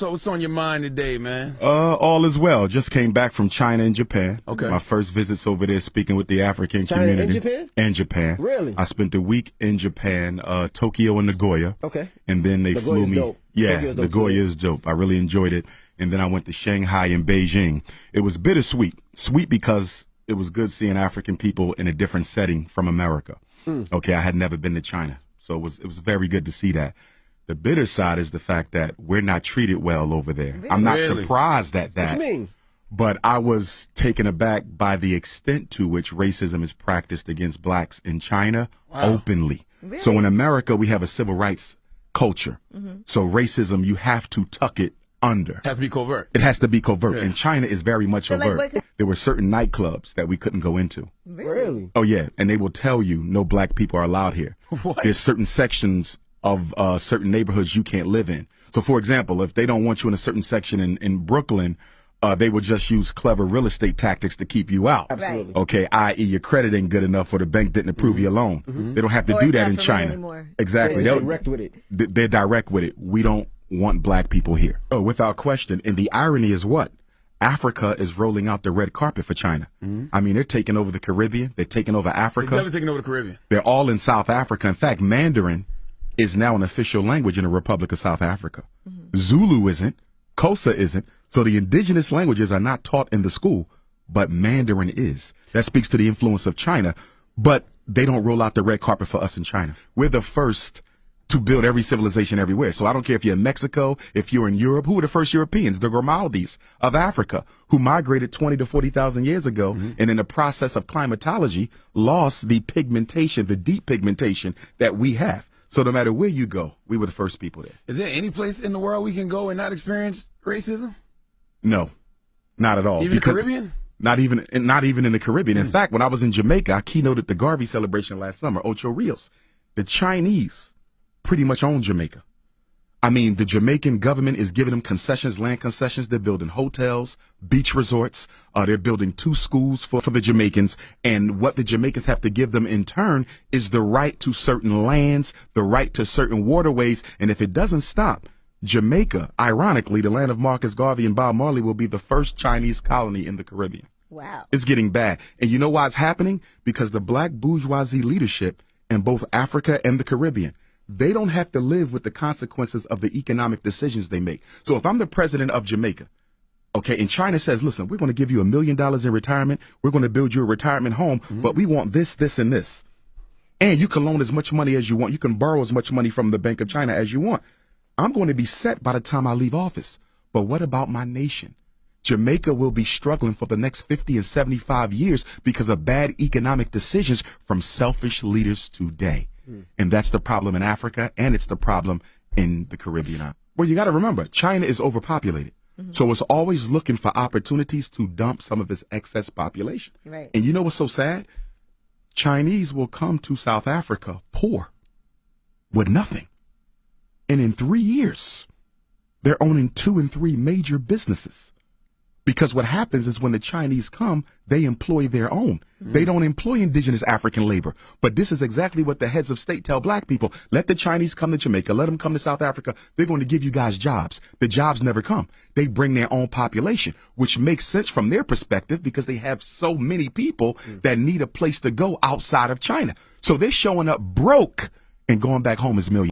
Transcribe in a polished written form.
what's on your mind today, man? All is well. Just came back from China and Japan. Okay. My first visits over there speaking with the African China community. and Japan? And Japan. Really? I spent a week in Japan, Tokyo and Nagoya. Okay. And then they flew me. Dope. Yeah, Tokyo's dope Nagoya too. is dope. I really enjoyed it. And then I went to Shanghai and Beijing. It was bittersweet. Sweet because it was good seeing African people in a different setting from America. Okay, I had never been to China. So it was very good to see that. The bitter side is the fact that we're not treated well over there. Really? I'm not surprised at that. What you mean? But I was taken aback by the extent to which racism is practiced against blacks in China openly. Really? So in America, we have a civil rights culture. So racism, you have to tuck it under. Has to be covert. It has to be covert. Yeah. And China is very much So, like, overt. what- There were certain nightclubs that we couldn't go into. Really? Oh, yeah. And they will tell you no black people are allowed here. What? There's certain sections of certain neighborhoods you can't live in. So, for example, if they don't want you in a certain section in Brooklyn, they will just use clever real estate tactics to keep you out. Absolutely. Okay, i.e. your credit ain't good enough or the bank didn't approve your loan. They don't have to Or do it's that not in for rent China. anymore. Exactly. They're They'll- direct with it. They're direct with it. We don't want black people here. Oh, without question. And the irony is what? Africa is rolling out the red carpet for China. I mean, they're taking over the Caribbean. They're taking over They're Africa. definitely taking over the Caribbean. They're all in South Africa. In fact, Mandarin is now an official language in the Republic of South Africa. Zulu isn't. Xhosa isn't. So the indigenous languages are not taught in the school, but Mandarin is. That speaks to the influence of China. But they don't roll out the red carpet for us in China. We're the first to build every civilization everywhere. So I don't care if you're in Mexico, if you're in Europe. Who were the first Europeans? The Grimaldis of Africa, who migrated 20 to 40,000 years ago, and in the process of climatology, lost the pigmentation, the deep pigmentation that we have. So no matter where you go, we were the first people there. Is there any place in the world we can go and not experience racism? No, not at all. Even the Because- Caribbean? Not even in the Caribbean. In fact, when I was in Jamaica, I keynoted the Garvey celebration last summer, Ocho Rios. The Chinese pretty much own Jamaica. I mean, the Jamaican government is giving them concessions, land concessions. They're building hotels, beach resorts. They're building 2 schools for the Jamaicans. And what the Jamaicans have to give them in turn is the right to certain lands, the right to certain waterways. And if it doesn't stop, Jamaica, ironically, the land of Marcus Garvey and Bob Marley, will be the first Chinese colony in the Caribbean. Wow. It's getting bad. And you know why it's happening? Because the black bourgeoisie leadership in both Africa and the Caribbean, they don't have to live with the consequences of the economic decisions they make. So if I'm the president of Jamaica, okay, and China says, listen, we're going to give you $1 million in retirement. We're going to build you a retirement home, but we want this, this, and this. And you can loan as much money as you want. You can borrow as much money from the Bank of China as you want. I'm going to be set by the time I leave office. But what about my nation? Jamaica will be struggling for the next 50 and 75 years because of bad economic decisions from selfish leaders today. And that's the problem in Africa, and it's the problem in the Caribbean. Well, you got to remember, China is overpopulated. So it's always looking for opportunities to dump some of its excess population. Right. And you know what's so sad? Chinese will come to South Africa poor with nothing. And in 3 years, they're owning 2 and 3 major businesses. Because what happens is when the Chinese come, they employ their own. They don't employ indigenous African labor. But this is exactly what the heads of state tell black people. Let the Chinese come to Jamaica. Let them come to South Africa. They're going to give you guys jobs. The jobs never come. They bring their own population, which makes sense from their perspective because they have so many people that need a place to go outside of China. So they're showing up broke and going back home as millionaires.